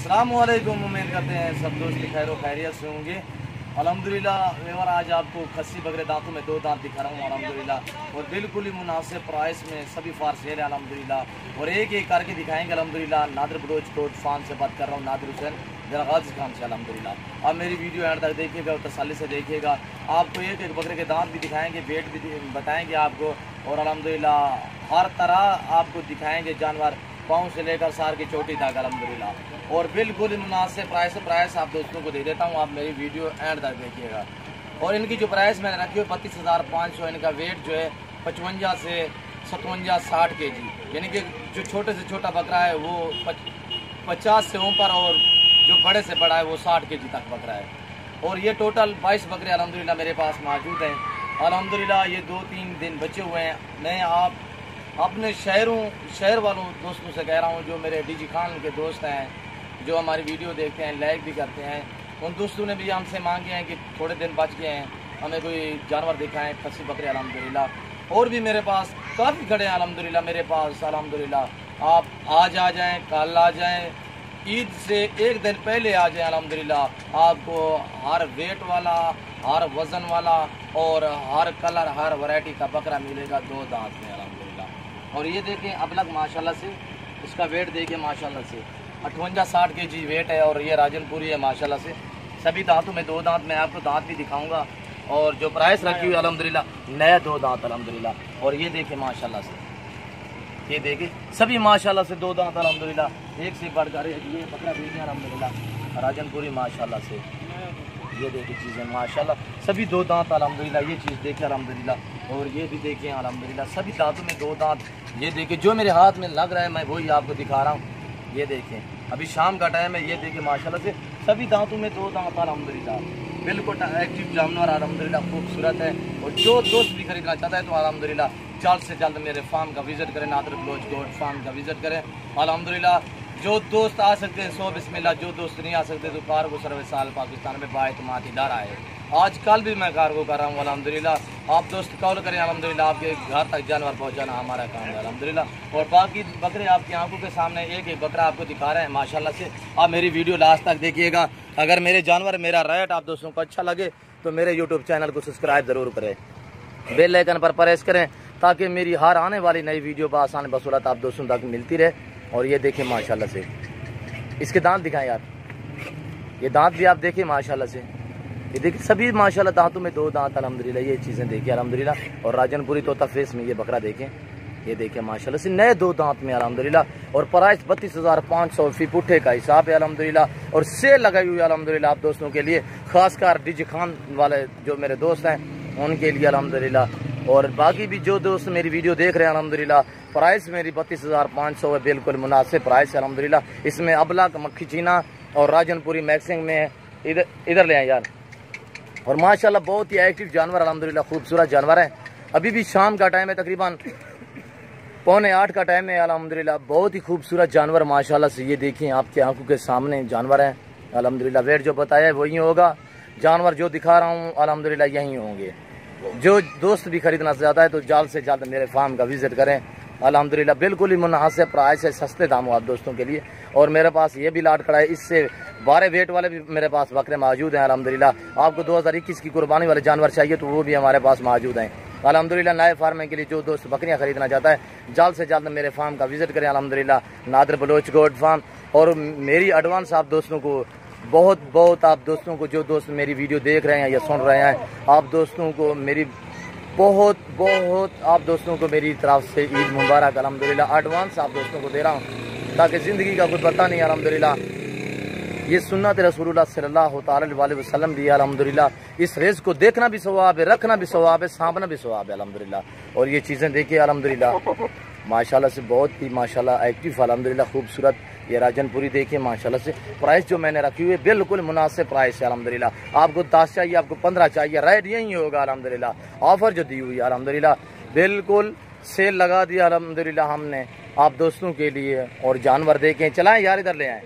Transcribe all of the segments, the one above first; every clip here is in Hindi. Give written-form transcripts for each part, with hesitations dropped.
अस्सलाम वालेकुम। उम्मीद करते हैं सब दोस्त खैर खैरियत से होंगे। अल्हम्दुलिल्लाह व्यूअर, आज आपको खस्सी बकरे दांतों में 2 दांत दिखा रहा हूँ अल्हम्दुलिल्लाह, और बिल्कुल ही मुनासिब प्राइस में सभी फार सेल है अल्हम्दुलिल्लाह, और एक एक करके दिखाएंगे अल्हम्दुलिल्लाह। नादिर बलोच कोट फार्म से बात कर रहा हूँ, नादिर हुसैन दरगाज़ खान से अल्हम्दुलिल्लाह। अब मेरी वीडियो एंड तक देखिएगा और तसल्ली से देखिएगा। आपको एक एक बकरे के दांत भी दिखाएंगे, वेट भी बताएंगे आपको, और अल्हम्दुलिल्लाह हर तरह आपको दिखाएंगे जानवर, पाँव से लेकर सार की चोटी तक अल्हम्दुलिल्लाह, और बिल्कुल मुनासिब प्राइस आप दोस्तों को दे देता हूँ। आप मेरी वीडियो एंड तक देखिएगा। और इनकी जो प्राइस मैंने रखी है 32,500, इनका वेट जो है 55 से 57-60 kg, यानी कि जो छोटे से छोटा बकरा है वो 50 से ऊपर, और जो बड़े से बड़ा है वो 60 kg तक बकरा है। और ये टोटल 22 बकरे अल्हम्दुलिल्लाह मेरे पास मौजूद हैं अल्हम्दुलिल्लाह। ये 2-3 दिन बचे हुए हैं। मैं आप अपने शहर वालों दोस्तों से कह रहा हूँ, जो मेरे डीजी खान के दोस्त हैं, जो हमारी वीडियो देखते हैं, लाइक भी करते हैं, उन दोस्तों ने भी हमसे मांगे हैं कि थोड़े दिन बच गए हैं, हमें कोई जानवर दिखाएं खस्सी बकरे अल्हम्दुलिल्लाह। और भी मेरे पास काफ़ी खड़े हैं अल्हम्दुलिल्लाह मेरे पास अल्हम्दुलिल्लाह। आप आज आ जाएं, कल आ जाएं, ईद से एक दिन पहले आ जाएं अल्हम्दुलिल्लाह। आपको हर वेट वाला, हर वज़न वाला और हर कलर, हर वैरायटी का बकरा मिलेगा 2 दांत में अल्हम्दुलिल्लाह। और ये देखें अब लग माशाल्लाह से, इसका वेट देखिए माशाल्लाह से 58-60 kg वेट है, और ये राजनपुरी है माशाल्लाह से। सभी दांतों में 2 दांत, मैं आपको दांत भी दिखाऊंगा, और जो प्राइस रखी हुई अल्हम्दुलिल्लाह नया 2 दांत अल्हम्दुलिल्लाह। और ये देखें माशाल्लाह से, ये देखिए सभी माशाल्लाह से 2 दांत अल्हम्दुलिल्लाह, एक से बढ़कर ये बकरा देखिए अल्हम्दुलिल्लाह राजनपुरी माशाल्लाह से। ये देखिए चीज़ें माशाल्लाह सभी 2 दांत अल्हम्दुलिल्लाह। ये चीज़ देखिए अल्हम्दुलिल्लाह, और ये भी देखिए अल्हम्दुलिल्लाह सभी दांतों में 2 दांत। ये देखिए जो मेरे हाथ में लग रहा है मैं वही आपको दिखा रहा हूँ। ये देखें अभी शाम का टाइम है, ये देखिए माशाल्लाह से सभी दांतों में 2 दांत अल्हम्दुलिल्लाह, बिल्कुल एक्टिव जानवर अल्हम्दुलिल्लाह, खूबसूरत है। और जो दोस्त भी खरीदना चाहता है तो अल्हम्दुलिल्लाह जल्द से जल्द मेरे फार्म का विज़िट करें, नादिर बलोच गोट फार्म का विज़िट करें अल्हम्दुलिल्लाह। जो दोस्त आ सकते हैं 100 बिस्मिल्लाह, जो दोस्त नहीं आ सकते तो कार्गो सर्विस साल पाकिस्तान में बाएतमाद इदारा है। आज कल भी मैं कार्गो कर रहा हूँ अल्हम्दुलिल्लाह। आप दोस्त कॉल करें अल्हम्दुलिल्लाह, आपके घर तक जानवर पहुँचाना हमारा काम है अल्हम्दुलिल्लाह। और बाकी बकरे आपकी आंखों के सामने एक एक बकरा आपको दिखा रहे हैं माशाल्लाह से। आप मेरी वीडियो लास्ट तक देखिएगा। अगर मेरे जानवर, मेरा रेट आप दोस्तों को अच्छा लगे तो मेरे यूट्यूब चैनल को सब्सक्राइब ज़रूर करें, बेल आइकन पर प्रेस करें, ताकि मेरी हर आने वाली नई वीडियो बआसान बसूरत आप दोस्तों तक मिलती रहे। और ये देखें माशाल्लाह से, इसके दांत दिखाएं यार, ये दांत भी आप देखिए माशाल्लाह से। ये देखिए सभी माशाल्लाह दांतों में 2 दांत अल्हम्दुलिल्लाह। ये चीज़ें देखिए अल्हम्दुलिल्लाह। और राजनपुरी तोता फेस में ये बकरा देखें, ये देखिए माशाल्लाह से नए 2 दांत में अल्हम्दुलिल्लाह। और प्राइस 32,500 फी पुट्ठे का हिसाब है अल्हम्दुलिल्लाह। और सेल लगाई हुई है अल्हम्दुलिल्लाह आप दोस्तों के लिए, खासकर डीजी खान वाले जो मेरे दोस्त हैं उनके लिए अल्हम्दुलिल्लाह। और बाकी भी जो दोस्त मेरी वीडियो देख रहे हैं अल्हम्दुलिल्लाह, प्राइस मेरी 32,500 है, बिल्कुल मुनासिब प्राइस है अल्हम्दुलिल्लाह। इसमें अबलक, मक्खी चीना और राजनपुरी मैक्सिंग में है। इधर ले आए यार। और माशाल्लाह बहुत ही एक्टिव जानवर अल्हम्दुलिल्लाह, खूबसूरत जानवर है। अभी भी शाम का टाइम है, तकरीबन 7:45 का टाइम है अल्हम्दुलिल्लाह। बहुत ही खूबसूरत जानवर माशाल्लाह से। ये देखिए आपकी आंखों के सामने जानवर है अल्हम्दुलिल्लाह। वेट जो बताया है वही होगा, जानवर जो दिखा रहा हूँ अल्हम्दुलिल्लाह यही होंगे। जो दोस्त भी खरीदना चाहता है तो जल्द से जल्द मेरे फार्म का विजिट करें अल्हम्दुलिल्लाह। बिल्कुल ही मुनासिब प्राइस है, सस्ते दामों आप दोस्तों के लिए। और मेरे पास ये भी लाट खड़ा है, इससे 12 वेट वाले भी मेरे पास बकरे मौजूद हैं अल्हम्दुलिल्लाह। आपको 2021 की कुर्बानी वाले जानवर चाहिए तो वो भी हमारे पास मौजूद हैं अल्हम्दुलिल्लाह। नए फार्मिंग के लिए जो दोस्त बकरियां खरीदना चाहता है जल्द से जल्द मेरे फार्म का विजिट करें अल्हम्दुलिल्लाह, नादिर बलोच गोट फार्म। और मेरी एडवांस आप दोस्तों को बहुत आप दोस्तों को, जो दोस्त मेरी वीडियो देख रहे हैं या सुन रहे हैं, आप दोस्तों को मेरी बहुत आप दोस्तों को मेरी तरफ से ईद मुबारक अल्हम्दुलिल्लाह। एडवांस आप दोस्तों को दे रहा हूँ ताकि ज़िंदगी का कुछ पता नहीं अल्हम्दुलिल्लाह। ये सुन्नत रसूलुल्लाह सल्लल्लाहु अलैहि वसल्लम दी अल्हम्दुलिल्लाह। इस रेज़ को देखना भी सवाब है, रखना भी सवाब है, सांभना भी सवाब है अल्हम्दुलिल्लाह। और ये चीज़ें देखिए अल्हम्दुलिल्लाह माशाल्लाह से बहुत ही माशाल्लाह एक्टिव अल्हम्दुलिल्लाह, खूबसूरत। ये राजनपुरी देखिए माशाल्लाह से। प्राइस जो मैंने रखी हुई है बिल्कुल मुनासिब प्राइस है अल्हम्दुलिल्लाह। आपको 10 चाहिए, आपको 15 चाहिए, रेट यही होगा अल्हम्दुलिल्लाह। ऑफर जो दी हुई है अल्हम्दुलिल्लाह, बिल्कुल सेल लगा दिया अल्हम्दुलिल्लाह हमने आप दोस्तों के लिए। और जानवर देखें, चलाएं यार, इधर ले आए।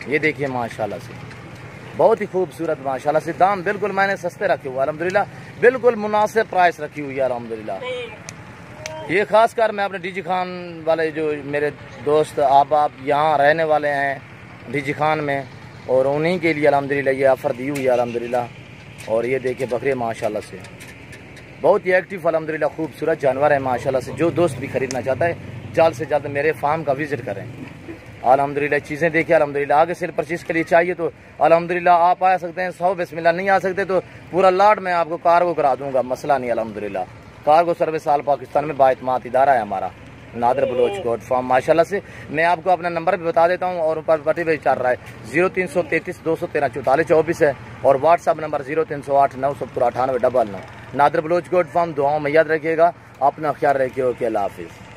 ये देखिए माशाल्लाह से बहुत ही खूबसूरत माशाल्लाह से। दाम बिल्कुल मैंने सस्ते रखे हुए अल्हम्दुलिल्लाह, बिल्कुल मुनासिब प्राइस रखी हुई है अल्हम्दुलिल्लाह। ये खासकर मैं अपने डीजी खान वाले जो मेरे दोस्त आप यहाँ रहने वाले हैं डीजी खान में, और उन्हीं के लिए अल्हम्दुलिल्लाह ये ऑफ़र दी हुई है अल्हम्दुलिल्लाह। और ये देखिए बकरे माशाल्लाह से बहुत ही एक्टिव अल्हम्दुलिल्लाह खूबसूरत जानवर है माशाल्लाह से। जो दोस्त भी ख़रीदना चाहता है जल्द से जल्द मेरे फार्म का विज़िट करें अल्हम्दुलिल्लाह। चीज़ें देखिए अल्हम्दुलिल्लाह। आगे सेल परचेज़ के लिए चाहिए तो अल्हम्दुलिल्लाह आप आ सकते हैं 100 बिस्मिल्लाह। नहीं आ सकते तो पूरा लाट मैं आपको कार्गो करा दूँगा, मसला नहीं अल्हम्दुलिल्लाह। कार्गो सर्विस आल पाकिस्तान में बाइतमाद इदारा है हमारा नादर बलोच गोट फार्म माशाल्लाह से। मैं आपको अपना नंबर भी बता देता हूँ और ऊपर पट्टी पे चल रहा है 0333 213 44 24 है, और WhatsApp number 0308 970 98 99। Nadir Baloch goat farm. दुआओं में याद रखिएगा, अपना ख्याल रखिए। ओके, अल्लाह हाफिज़।